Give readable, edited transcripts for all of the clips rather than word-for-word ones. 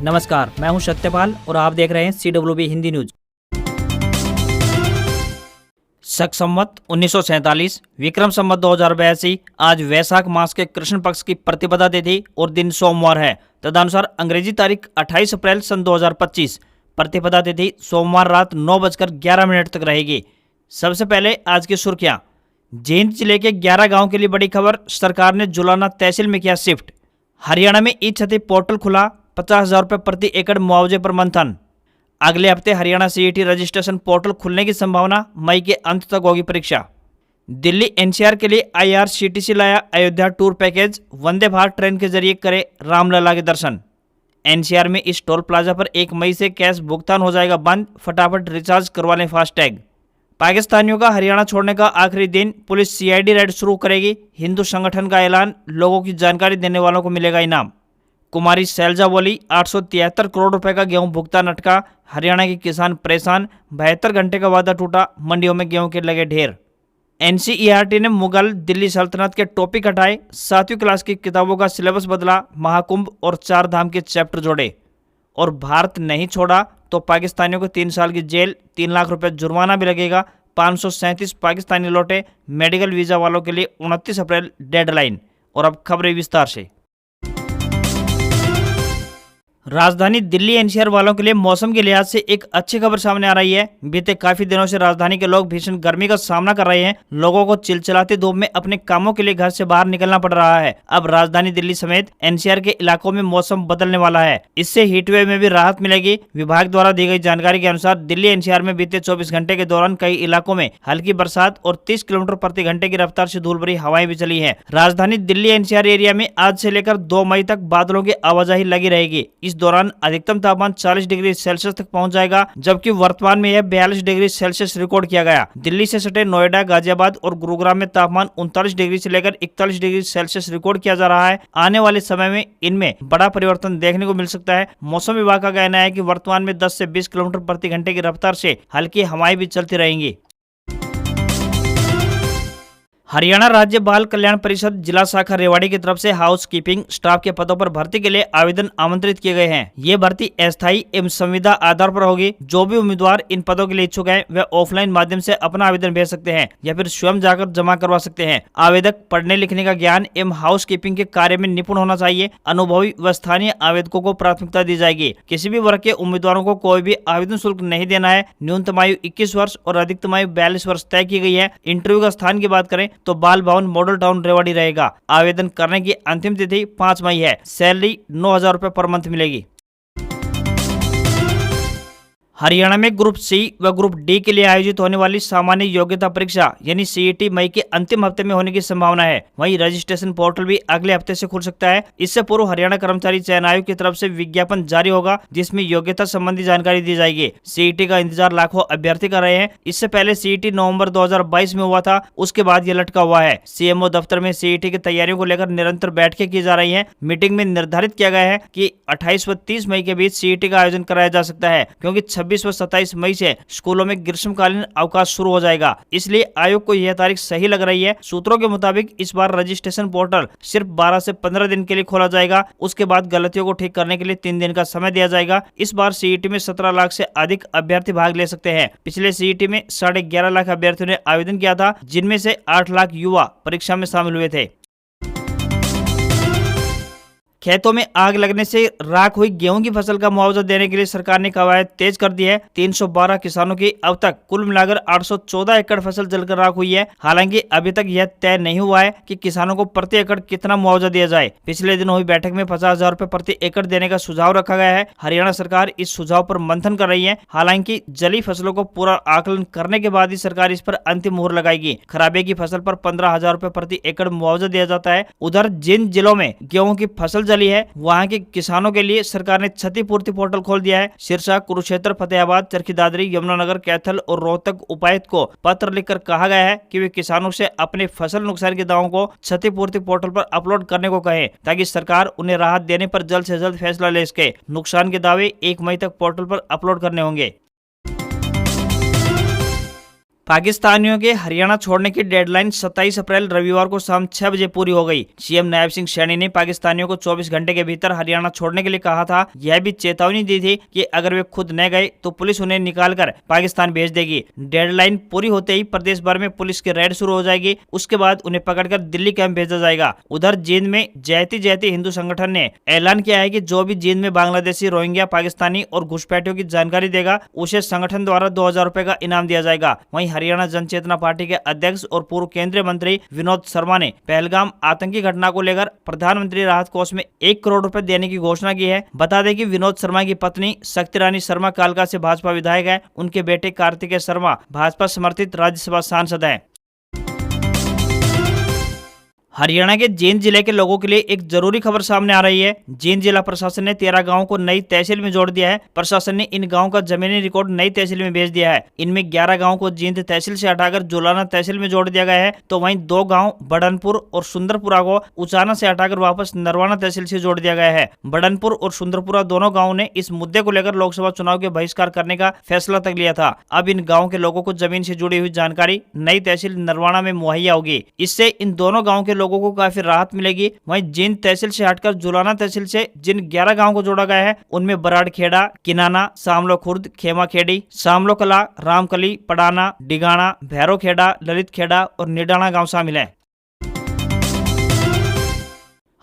नमस्कार, मैं हूं सत्यपाल और आप देख रहे हैं CWB हिंदी न्यूज। शक संवत 1947 विक्रम संवत 2082 आज वैशाख मास के कृष्ण पक्ष की प्रतिपदा तिथि और दिन सोमवार है। तदनुसार अंग्रेजी तारीख 28 अप्रैल सन 2025 प्रतिपदा तिथि सोमवार रात 9:11 तक रहेगी। सबसे पहले आज की सुर्खियां। जींद जिले के 11 गांव के लिए बड़ी खबर, सरकार ने जुलाना तहसील में किया शिफ्ट। हरियाणा में ई क्षति पोर्टल खुला, 50,000 रुपये प्रति एकड़ मुआवजे पर मंथन। अगले हफ्ते हरियाणा CET रजिस्ट्रेशन पोर्टल खुलने की संभावना, मई के अंत तक होगी परीक्षा। दिल्ली NCR के लिए IRCTC लाया Ayodhya tour package, Vande Bharat train के जरिए करे रामलला के दर्शन। NCR में इस टोल प्लाजा पर 1 मई से कैश भुगतान हो जाएगा बंद, फटाफट रिचार्ज करवा लें फास्टैग। पाकिस्तानियों का हरियाणा छोड़ने का आखिरी दिन, पुलिस CID रेड शुरू करेगी। हिंदू संगठन का ऐलान, लोगों की जानकारी देने वालों को मिलेगा इनाम। कुमारी शैलजा बोली 873 करोड़ रुपए का गेहूं भुगतान अटका, हरियाणा के किसान परेशान, 72 घंटे का वादा टूटा, मंडियों में गेहूं के लगे ढेर। NCERT ने मुगल दिल्ली सल्तनत के टॉपिक हटाए, 7वीं क्लास की किताबों का सिलेबस बदला, महाकुंभ और 4 धाम के चैप्टर जोड़े। और भारत नहीं छोड़ा तो पाकिस्तानियों को 3 साल की जेल, 3 लाख रुपए जुर्माना भी लगेगा। 537 पाकिस्तानी लौटे, मेडिकल वीजा वालों के लिए 29 अप्रैल डेडलाइन। और अब खबरें विस्तार से। राजधानी दिल्ली NCR वालों के लिए मौसम के लिहाज से एक अच्छी खबर सामने आ रही है। बीते काफी दिनों से राजधानी के लोग भीषण गर्मी का सामना कर रहे हैं। लोगों को चिलचिलाती धूप में अपने कामों के लिए घर से बाहर निकलना पड़ रहा है। अब राजधानी दिल्ली समेत NCR के इलाकों में मौसम बदलने वाला है, इससे हीटवेव में भी राहत मिलेगी। विभाग द्वारा दी गई जानकारी के अनुसार दिल्ली NCR में बीते 24 घंटे के दौरान कई इलाकों में हल्की बरसात और 30 किलोमीटर प्रति घंटे की रफ्तार से धूल भरी हवाएं भी चली है। राजधानी दिल्ली NCR एरिया में आज से लेकर 2 मई तक बादलों की आवाजाही लगी रहेगी। इस दौरान अधिकतम तापमान 40 डिग्री सेल्सियस तक पहुंच जाएगा, जबकि वर्तमान में यह 42 डिग्री सेल्सियस रिकॉर्ड किया गया। दिल्ली से सटे नोएडा, गाजियाबाद और गुरुग्राम में तापमान 39 डिग्री से लेकर 41 डिग्री सेल्सियस रिकॉर्ड किया जा रहा है। आने वाले समय में इनमें बड़ा परिवर्तन देखने को मिल सकता है। मौसम विभाग का कहना है कि वर्तमान में 10 से 20 किलोमीटर प्रति घंटे की रफ्तार से हल्की हवाएं भी चलती रहेंगी। हरियाणा राज्य बाल कल्याण परिषद जिला शाखा रेवाड़ी की तरफ से हाउस कीपिंग स्टाफ के पदों पर भर्ती के लिए आवेदन आमंत्रित किए गए हैं। ये भर्ती अस्थायी एवं संविदा आधार पर होगी। जो भी उम्मीदवार इन पदों के लिए इच्छुक हैं, वे ऑफलाइन माध्यम से अपना आवेदन भेज सकते हैं या फिर स्वयं जाकर जमा करवा सकते हैं। आवेदक पढ़ने लिखने का ज्ञान एवं हाउस कीपिंग के कार्य में निपुण होना चाहिए। अनुभवी व स्थानीय आवेदकों को प्राथमिकता दी जाएगी। किसी भी वर्ग के उम्मीदवारों को कोई भी आवेदन शुल्क नहीं देना है। न्यूनतम आयु 21 वर्ष और अधिकतम आयु 42 वर्ष तय की गई है। इंटरव्यू का स्थान की बात करें तो बाल भवन मॉडल टाउन रेवाड़ी रहेगा। आवेदन करने की अंतिम तिथि 5 मई है। सैलरी 9,000 रुपए पर मंथ मिलेगी। हरियाणा में ग्रुप C व ग्रुप D के लिए आयोजित होने वाली सामान्य योग्यता परीक्षा यानी CET मई के अंतिम हफ्ते में होने की संभावना है। वहीं रजिस्ट्रेशन पोर्टल भी अगले हफ्ते से खुल सकता है। इससे पूर्व हरियाणा कर्मचारी चयन आयोग की तरफ से विज्ञापन जारी होगा, जिसमें योग्यता संबंधी जानकारी दी जाएगी। CET का इंतजार लाखों अभ्यर्थी कर रहे हैं। इससे पहले CET नवंबर 2022 में हुआ था, उसके बाद ये लटका हुआ है। CMO दफ्तर में CET की तैयारियों को लेकर निरंतर बैठकें की जा रही है। मीटिंग में निर्धारित किया गया है कि 28 व 30 मई के बीच CET का आयोजन कराया जा सकता है, क्योंकि 26 व 27 मई से स्कूलों में ग्रीष्मकालीन अवकाश शुरू हो जाएगा। इसलिए आयोग को यह तारीख सही लग रही है। सूत्रों के मुताबिक इस बार रजिस्ट्रेशन पोर्टल सिर्फ 12 से 15 दिन के लिए खोला जाएगा। उसके बाद गलतियों को ठीक करने के लिए 3 दिन का समय दिया जाएगा। इस बार CET में 17 लाख से अधिक अभ्यर्थी भाग ले सकते हैं। पिछले CET में 11.5 लाख अभ्यर्थियों ने आवेदन किया था, जिनमें से 8 लाख युवा परीक्षा में शामिल हुए थे। खेतों में आग लगने से राख हुई गेहूं की फसल का मुआवजा देने के लिए सरकार ने कवायद तेज कर दी है। 312 किसानों की अब तक कुल मिलाकर 814 एकड़ फसल जलकर राख हुई है। हालांकि अभी तक यह तय नहीं हुआ है कि किसानों को प्रति एकड़ कितना मुआवजा दिया जाए। पिछले दिन हुई बैठक में 50,000 रुपए प्रति एकड़ देने का सुझाव रखा गया है। हरियाणा सरकार इस सुझाव पर मंथन कर रही है। हालांकि जली फसलों को पूरा आकलन करने के बाद ही सरकार इस पर अंतिम मुहर लगाएगी। खराबे की फसल पर 15,000 रुपए प्रति एकड़ मुआवजा दिया जाता है। उधर जिन जिलों में गेहूं की फसल जली है, वहां के किसानों के लिए सरकार ने क्षतिपूर्ति पोर्टल खोल दिया है। सिरसा, कुरुक्षेत्र, फतेहाबाद, चरखी दादरी, यमुनानगर, कैथल और रोहतक उपायुक्त को पत्र लिखकर कहा गया है कि वे किसानों से अपने फसल नुकसान के दावों को क्षतिपूर्ति पोर्टल पर अपलोड करने को कहें, ताकि सरकार उन्हें राहत देने पर जल्द से जल्द फैसला ले सके। नुकसान के दावे 1 मई तक पोर्टल पर अपलोड करने होंगे। पाकिस्तानियों के हरियाणा छोड़ने की डेडलाइन 27 अप्रैल रविवार को शाम 6 बजे पूरी हो गई। सीएम नायब सिंह सैनी ने पाकिस्तानियों को 24 घंटे के भीतर हरियाणा छोड़ने के लिए कहा था। यह भी चेतावनी दी थी कि अगर वे खुद न गए तो पुलिस उन्हें निकालकर पाकिस्तान भेज देगी। डेडलाइन पूरी होते ही प्रदेश भर में पुलिस की रेड शुरू हो जाएगी। उसके बाद उन्हें पकड़कर दिल्ली कैंप भेजा जाएगा। उधर जींद में जैती जैती हिंदू संगठन ने ऐलान किया है कि जो भी जींद में बांग्लादेशी, रोहिंग्या, पाकिस्तानी और घुसपैठियों की जानकारी देगा उसे संगठन द्वारा 2000 रुपए का इनाम दिया जाएगा। वहीं हरियाणा जनचेतना पार्टी के अध्यक्ष और पूर्व केंद्रीय मंत्री विनोद शर्मा ने पहलगाम आतंकी घटना को लेकर प्रधानमंत्री राहत कोष में 1 करोड़ रुपए देने की घोषणा की है। बता दें कि विनोद शर्मा की पत्नी शक्ति रानी शर्मा कालका से भाजपा विधायक है। उनके बेटे कार्तिकेय शर्मा भाजपा समर्थित राज्यसभा सांसद हैं। हरियाणा के जींद जिले के लोगों के लिए एक जरूरी खबर सामने आ रही है। जींद जिला प्रशासन ने 13 गांवों को नई तहसील में जोड़ दिया है। प्रशासन ने इन गांवों का जमीनी रिकॉर्ड नई तहसील में भेज दिया है। इनमें 11 गांवों को जींद तहसील से हटाकर जुलाना तहसील में जोड़ दिया गया है, तो वहीं 2 गांव बड़नपुर और सुंदरपुरा को उचाना से हटाकर वापस नरवाना तहसील से जोड़ दिया गया है। बड़नपुर और सुंदरपुरा दोनों गाँवों ने इस मुद्दे को लेकर लोकसभा चुनाव के बहिष्कार करने का फैसला तक लिया था। अब इन गाँव के लोगों को जमीन से जुड़ी हुई जानकारी नई तहसील नरवाना में मुहैया होगी। इससे इन दोनों गाँव के लोगों को काफी राहत मिलेगी। वहीं जींद तहसील से हटकर जुलाना तहसील से जिन 11 गांवों को जोड़ा गया है उनमें बराड़खेड़ा, किनाना, सामलो खुर्द, खेमाखेड़ी, सामलो कला, रामकली, पड़ाना, डिगाना, भैरोखेड़ा, ललितखेड़ा और निडाना गांव शामिल है।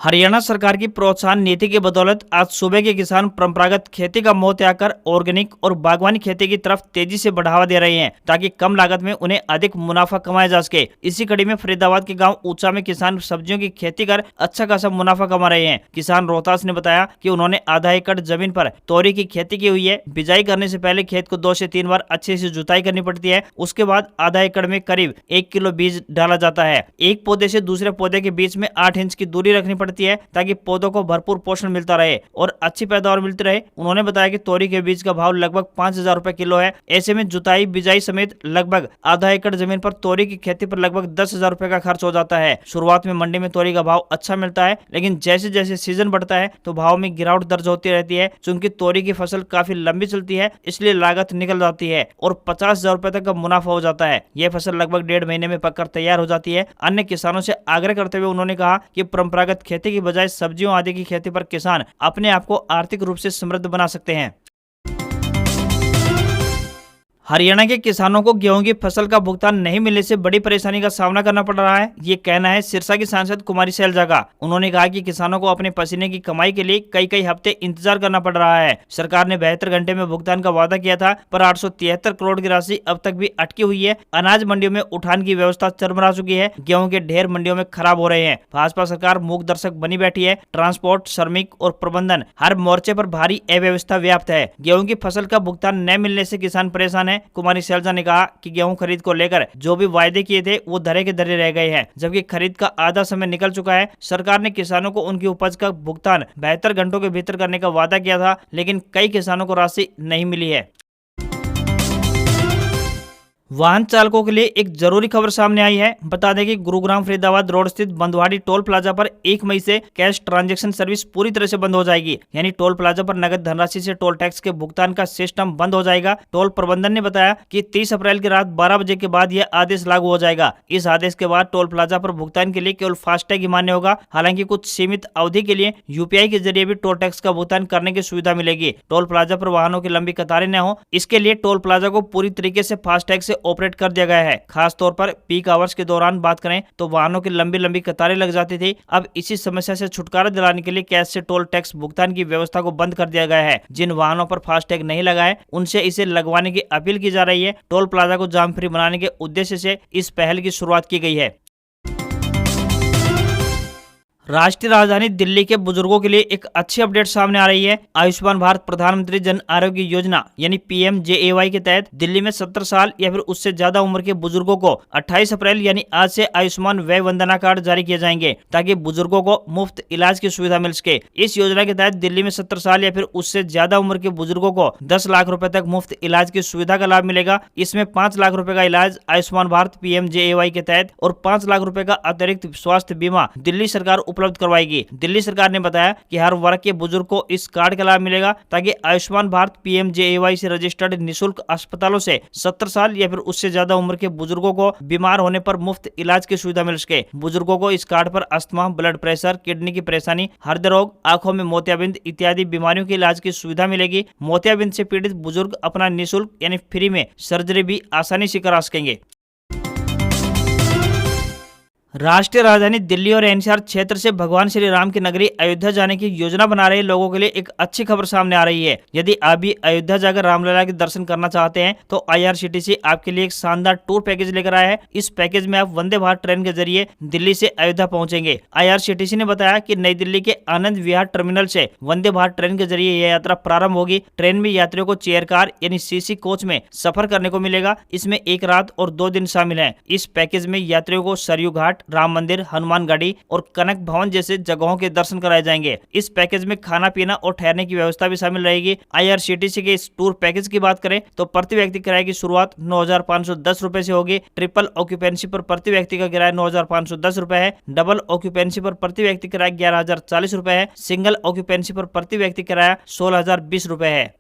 हरियाणा सरकार की प्रोत्साहन नीति की बदौलत आज सूबे के किसान परंपरागत खेती का मोह त्याग कर ऑर्गेनिक और बागवानी खेती की तरफ तेजी से बढ़ावा दे रहे हैं, ताकि कम लागत में उन्हें अधिक मुनाफा कमाया जा सके। इसी कड़ी में फरीदाबाद के गांव ऊंचा में किसान सब्जियों की खेती कर अच्छा खासा मुनाफा कमा रहे हैं। किसान रोहतास ने बताया कि उन्होंने आधा एकड़ जमीन पर तोरी की खेती की हुई है। बिजाई करने से पहले खेत को 2 से 3 बार अच्छे से जुताई करनी पड़ती है। उसके बाद आधा एकड़ में करीब 1 किलो बीज डाला जाता है। एक पौधे से दूसरे पौधे के बीच में 8 इंच की दूरी रखनी पड़ती है, ताकि पौधों को भरपूर पोषण मिलता रहे और अच्छी पैदावार मिलती रहे। उन्होंने बताया कि तोरी के बीज का भाव लगभग 5000 रुपए किलो है। ऐसे में जुताई बिजाई समेत लगभग आधा एकड़ जमीन पर तोरी की खेती पर लगभग 10,000 रुपए का खर्च हो जाता है। शुरुआत में मंडी में तोरी का भाव अच्छा मिलता है, लेकिन जैसे जैसे सीजन बढ़ता है तो भाव में गिरावट दर्ज होती रहती है। चूंकि तोरी की फसल काफी लंबी चलती है, इसलिए लागत निकल जाती है और 50,000 रुपए तक का मुनाफा हो जाता है। यह फसल लगभग 1.5 महीने में पककर तैयार हो जाती है। अन्य किसानों से आग्रह करते हुए उन्होंने कहा कि परंपरागत खेती की बजाय सब्जियों आदि की खेती पर किसान अपने आप को आर्थिक रूप से समृद्ध बना सकते हैं। हरियाणा के किसानों को गेहूं की फसल का भुगतान नहीं मिलने से बड़ी परेशानी का सामना करना पड़ रहा है। ये कहना है सिरसा की सांसद कुमारी सैलजा का। उन्होंने कहा कि किसानों को अपने पसीने की कमाई के लिए कई हफ्ते इंतजार करना पड़ रहा है। सरकार ने 72 घंटे में भुगतान का वादा किया था, पर 873 करोड़ की राशि अब तक भी अटकी हुई है। अनाज मंडियों में उठान की व्यवस्था चरमरा चुकी है। गेहूं के ढेर मंडियों में खराब हो रहे हैं। भाजपा सरकार मूक दर्शक बनी बैठी है। ट्रांसपोर्ट, श्रमिक और प्रबंधन हर मोर्चे पर भारी अव्यवस्था व्याप्त है। गेहूं की फसल का भुगतान न मिलने से किसान परेशान है। कुमारी सैलजा ने कहा कि गेहूं खरीद को लेकर जो भी वायदे किए थे वो धरे के धरे रह गए हैं, जबकि खरीद का आधा समय निकल चुका है। सरकार ने किसानों को उनकी उपज का भुगतान 72 घंटों के भीतर करने का वादा किया था, लेकिन कई किसानों को राशि नहीं मिली है। वाहन चालकों के लिए एक जरूरी खबर सामने आई है। बता दें कि गुरुग्राम फरीदाबाद रोड स्थित बंदवाड़ी टोल प्लाजा पर 1 मई से कैश ट्रांजैक्शन सर्विस पूरी तरह से बंद हो जाएगी। यानी टोल प्लाजा पर नगद धनराशि से टोल टैक्स के भुगतान का सिस्टम बंद हो जाएगा। टोल प्रबंधन ने बताया कि 30 अप्रैल की रात 12 बजे के बाद यह आदेश लागू हो जाएगा। इस आदेश के बाद टोल प्लाजा पर भुगतान के लिए केवल फास्टैग ही मान्य होगा। हालांकि कुछ सीमित अवधि के लिए यूपीआई के जरिए भी टोल टैक्स का भुगतान करने की सुविधा मिलेगी। टोल प्लाजा पर वाहनों की लंबी कतारें न हो, इसके लिए टोल प्लाजा को पूरी तरीके से फास्टैग से ऑपरेट कर दिया गया है। खास तौर पर पीक आवर्स के दौरान बात करें तो वाहनों की लंबी कतारें लग जाती थी। अब इसी समस्या से छुटकारा दिलाने के लिए कैश से टोल टैक्स भुगतान की व्यवस्था को बंद कर दिया गया है। जिन वाहनों पर फास्टैग नहीं लगा है उनसे इसे लगवाने की अपील की जा रही है। टोल प्लाजा को जाम फ्री बनाने के उद्देश्य से इस पहल की शुरुआत की गई है। राष्ट्रीय राजधानी दिल्ली के बुजुर्गों के लिए एक अच्छी अपडेट सामने आ रही है। आयुष्मान भारत प्रधानमंत्री जन आरोग्य योजना यानी PMJAY के तहत दिल्ली में 70 साल या फिर उससे ज्यादा उम्र के बुजुर्गों को 28 अप्रैल यानी आज से आयुष्मान व्यय वंदना कार्ड जारी किए जाएंगे, ताकि बुजुर्गों को मुफ्त इलाज की सुविधा मिल सके। इस योजना के तहत दिल्ली में 70 साल या फिर उससे ज्यादा उम्र के बुजुर्गों को 10 लाख रुपए तक मुफ्त इलाज की सुविधा का लाभ मिलेगा। इसमें 5 लाख रुपए का इलाज आयुष्मान भारत PMJAY के तहत और 5 लाख रुपए का अतिरिक्त स्वास्थ्य बीमा दिल्ली सरकार उपलब्ध करवाएगी। दिल्ली सरकार ने बताया कि हर वर्ग के बुजुर्ग को इस कार्ड का लाभ मिलेगा ताकि आयुष्मान भारत PMJAY से रजिस्टर्ड निःशुल्क अस्पतालों से 70 साल या फिर उससे ज्यादा उम्र के बुजुर्गों को बीमार होने पर मुफ्त इलाज की सुविधा मिल सके। बुजुर्गों को इस कार्ड पर अस्थमा, ब्लड प्रेशर, किडनी की परेशानी, हृदय रोग, आंखों में मोतियाबिंद इत्यादि बीमारियों के इलाज की सुविधा मिलेगी। मोतियाबिंद से पीड़ित बुजुर्ग अपना निःशुल्क यानी फ्री में सर्जरी भी आसानी से करा सकेंगे। राष्ट्रीय राजधानी दिल्ली और NCR क्षेत्र से भगवान श्री राम की नगरी अयोध्या जाने की योजना बना रहे लोगों के लिए एक अच्छी खबर सामने आ रही है। यदि आप भी अयोध्या जाकर रामलला के दर्शन करना चाहते हैं तो IRCTC आपके लिए एक शानदार टूर पैकेज लेकर आया है। इस पैकेज में आप वंदे भारत ट्रेन के जरिए दिल्ली से अयोध्या पहुंचेंगे। IRCTC ने बताया कि नई दिल्ली के आनंद विहार टर्मिनल से वंदे भारत ट्रेन के जरिए यह यात्रा प्रारंभ होगी। ट्रेन में यात्रियों को चेयर कार यानी CC कोच में सफर करने को मिलेगा। इसमें 1 रात और 2 दिन शामिल है। इस पैकेज में यात्रियों को सरयू घाट, राम मंदिर, हनुमान गढ़ी और कनक भवन जैसे जगहों के दर्शन कराए जाएंगे। इस पैकेज में खाना पीना और ठहरने की व्यवस्था भी शामिल रहेगी। IRCTC के इस टूर पैकेज की बात करें तो प्रति व्यक्ति किराए की शुरुआत 9,510 रुपए से होगी। ट्रिपल ऑक्यूपेंसी पर प्रति व्यक्ति का किराया 9,510 रुपए है। डबल ऑक्यूपेंसी पर प्रति व्यक्ति किराया 11,040 रुपए है। सिंगल ऑक्यूपेंसी पर प्रति व्यक्ति किराया 16,020 रुपए है।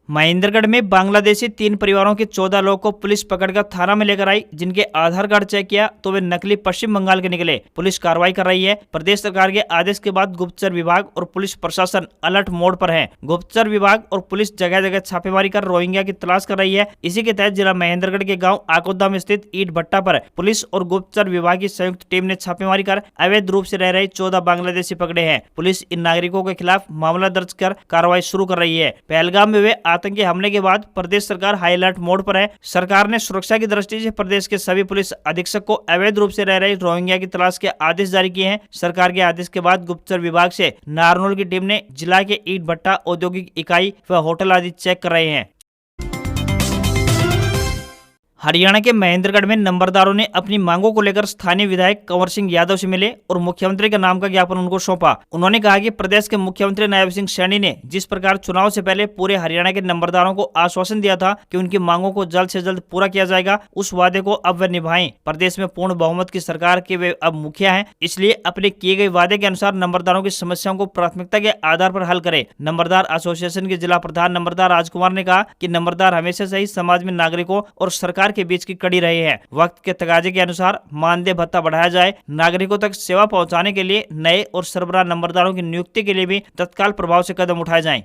महेंद्रगढ़ में बांग्लादेशी 3 परिवारों के 14 लोगों को पुलिस पकड़कर थाना में लेकर आई, जिनके आधार कार्ड चेक किया तो वे नकली पश्चिम बंगाल के निकले। पुलिस कार्रवाई कर रही है। प्रदेश सरकार के आदेश के बाद गुप्तचर विभाग और पुलिस प्रशासन अलर्ट मोड पर है। गुप्तचर विभाग और पुलिस जगह जगह छापेमारी कर रोहिंग्या की तलाश कर रही है। इसी के तहत जिला महेंद्रगढ़ के गाँव आकोदा में स्थित ईट भट्टा पर पुलिस और गुप्तचर विभाग की संयुक्त टीम ने छापेमारी कर अवैध रूप से रह रहे 14 बांग्लादेशी पकड़े हैं। पुलिस इन नागरिकों के खिलाफ मामला दर्ज कर कार्रवाई शुरू कर रही है। पहलगाम में हुए आतंकी हमले के बाद प्रदेश सरकार हाई अलर्ट मोड पर है। सरकार ने सुरक्षा की दृष्टि से प्रदेश के सभी पुलिस अधीक्षक को अवैध रूप से रह रहे रोहिंग्या की तलाश के आदेश जारी किए हैं। सरकार के आदेश के बाद गुप्तचर विभाग से नारनौल की टीम ने जिला के ईट भट्टा औद्योगिक इकाई व होटल आदि चेक कर रहे हैं। हरियाणा के महेंद्रगढ़ में नंबरदारों ने अपनी मांगों को लेकर स्थानीय विधायक कंवर सिंह यादव से मिले और मुख्यमंत्री के नाम का ज्ञापन उनको सौंपा। उन्होंने कहा कि प्रदेश के मुख्यमंत्री नायब सिंह सैनी ने जिस प्रकार चुनाव से पहले पूरे हरियाणा के नंबरदारों को आश्वासन दिया था कि उनकी मांगों को जल्द से जल्द पूरा किया जाएगा, उस वादे को अब वे निभाएं। प्रदेश में पूर्ण बहुमत की सरकार के वे अब मुखिया हैं, इसलिए अपने किए गए वादे के अनुसार नंबरदारों की समस्याओं को प्राथमिकता के आधार पर हल करें। नंबरदार एसोसिएशन के जिला प्रधान नंबरदार राजकुमार ने कहा कि नंबरदार हमेशा से ही समाज में नागरिकों और सरकार के बीच की कड़ी रहे हैं। वक्त के तकाजे के अनुसार मानदेय भत्ता बढ़ाया जाए। नागरिकों तक सेवा पहुंचाने के लिए नए और सरबराह नंबरदारों की नियुक्ति के लिए भी तत्काल प्रभाव से कदम उठाए जाएं।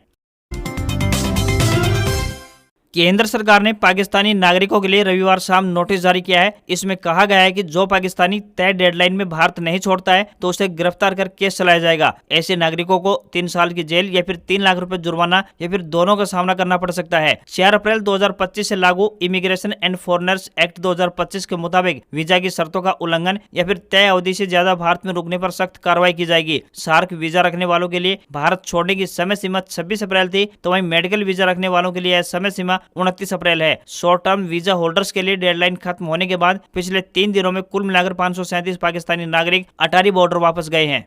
केंद्र सरकार ने पाकिस्तानी नागरिकों के लिए रविवार शाम नोटिस जारी किया है। इसमें कहा गया है कि जो पाकिस्तानी तय डेडलाइन में भारत नहीं छोड़ता है तो उसे गिरफ्तार कर केस चलाया जाएगा। ऐसे नागरिकों को 3 साल की जेल या फिर 3 लाख रुपए जुर्माना या फिर दोनों का सामना करना पड़ सकता है। 4 अप्रैल 2025 से लागू इमिग्रेशन एंड फॉरेनर्स एक्ट 2025 के मुताबिक वीजा की शर्तों का उल्लंघन या फिर तय अवधि से ज्यादा भारत में रुकने पर सख्त कार्रवाई की जाएगी। सार्क वीजा रखने वालों के लिए भारत छोड़ने की समय सीमा 26 अप्रैल थी, तो वहीं मेडिकल वीजा रखने वालों के लिए समय सीमा 29 अप्रैल है। शॉर्ट टर्म वीजा होल्डर्स के लिए डेडलाइन खत्म होने के बाद पिछले 3 दिनों में कुल मिलाकर 537 पाकिस्तानी नागरिक अटारी बॉर्डर वापस गए हैं।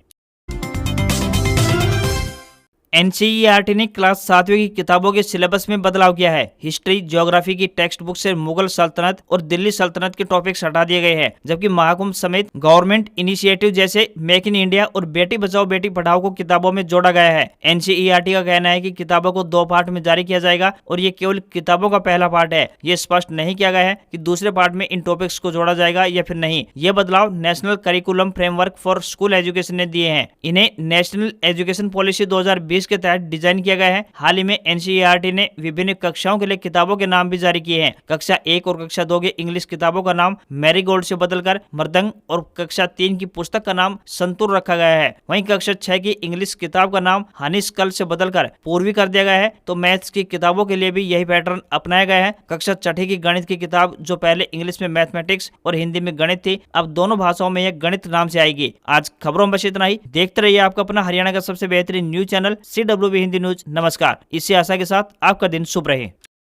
NCERT ने क्लास 7वीं की किताबों के सिलेबस में बदलाव किया है। हिस्ट्री, ज्योग्राफी की टेक्स्ट बुक से मुगल सल्तनत और दिल्ली सल्तनत के टॉपिक्स हटा दिए गए हैं, जबकि महाकुंभ समेत गवर्नमेंट इनिशिएटिव जैसे मेक इन इंडिया और बेटी बचाओ बेटी पढ़ाओ को किताबों में जोड़ा गया है। NCERT का कहना है कि किताबों को 2 पार्ट में जारी किया जाएगा और ये केवल किताबों का पहला पार्ट है। ये स्पष्ट नहीं किया गया है कि दूसरे पार्ट में इन टॉपिक्स को जोड़ा जाएगा या फिर नहीं। ये बदलाव national curriculum framework for school education ने दिए हैं। इन्हें नेशनल एजुकेशन पॉलिसी 2020 के तहत डिजाइन किया गया है। हाल ही में NCERT ने विभिन्न कक्षाओं के लिए किताबों के नाम भी जारी किए हैं। कक्षा 1 और कक्षा 2 की इंग्लिश किताबों का नाम मैरीगोल्ड से बदलकर मृदंग और कक्षा 3 की पुस्तक का नाम संतूर रखा गया है। वहीं कक्षा 6 की इंग्लिश किताब का नाम हनीस्कल से बदलकर पूर्वी कर दिया गया है। तो मैथ्स की किताबों के लिए भी यही पैटर्न अपनाया गया है। कक्षा 6 की गणित की किताब जो पहले इंग्लिश में मैथमेटिक्स और हिंदी में गणित थी, अब दोनों भाषाओं में यह गणित नाम से आएगी। आज खबरों में बस इतना ही। देखते रहिए आपका अपना हरियाणा का सबसे बेहतरीन news channel CWB Hindi news. नमस्कार। इसी आशा के साथ आपका दिन शुभ रहे।